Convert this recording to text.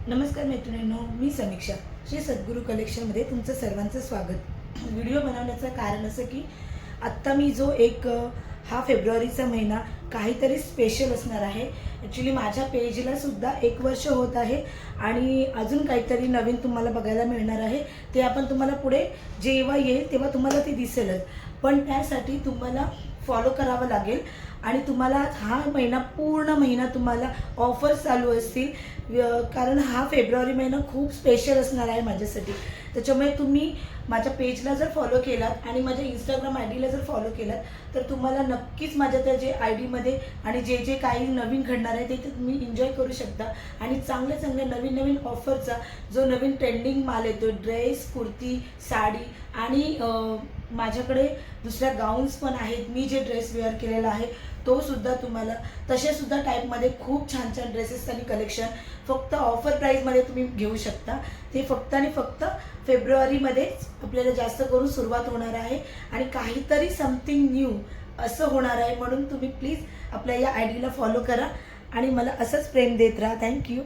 नमस्कार मैत्रिणींनो, मी समीक्षा. श्री सद्गुरू कलेक्शनमध्ये तुमचं सर्वांचं स्वागत. व्हिडिओ बनवण्याचं कारण असं की आत्ता मी जो हा फेब्रुवारीचा महिना काहीतरी स्पेशल असणार आहे. ॲक्च्युली माझ्या पेजला सुद्धा 1 वर्ष होत आहे आणि अजून काहीतरी नवीन तुम्हाला बघायला मिळणार आहे. ते आपण तुम्हाला पुढे जेव्हा येईल तेव्हा तुम्हाला ते दिसेलच. पण त्यासाठी तुम्हाला फॉलो करावं लागेल आणि तुम्हाला हा पूर्ण महिना तुम्हाला ऑफर्स चालू असतील. कारण हा फेब्रुवारी महिना खूप स्पेशल असणार आहे माझ्यासाठी. त्याच्यामुळे तुम्ही माझ्या पेजला जर फॉलो केलात आणि माझ्या इंस्टाग्राम आय डीला जर फॉलो केलात तर तुम्हाला नक्कीच माझ्या त्या जे आय डीमध्ये आणि जे जे काही नवीन घडणार आहे ते तुम्ही एन्जॉय करू शकता. आणि चांगले नवीन नवीन ऑफरचा जो नवीन ट्रेंडिंग माल येतो, ड्रेस, कुर्ती, साडी आणि माझ्याकडे दुसऱ्या गाऊन्स पण आहेत. मी जे ड्रेस वेअर केलेला आहे तो सुद्धा तुम्हाला तसेसुद्धा टाईपमध्ये खूप छान छान ड्रेसेस आणि कलेक्शन फक्त ऑफर प्राईजमध्ये तुम्ही घेऊ शकता. ते फक्त आणि फक्त फेब्रुवारीमध्येच आपल्याला जास्त करून सुरुवात होणार आहे आणि काहीतरी समथिंग न्यू असं होणार आहे. म्हणून तुम्ही प्लीज आपल्या या आय डीला फॉलो करा आणि मला असंच प्रेम देत राहा. थँक्यू.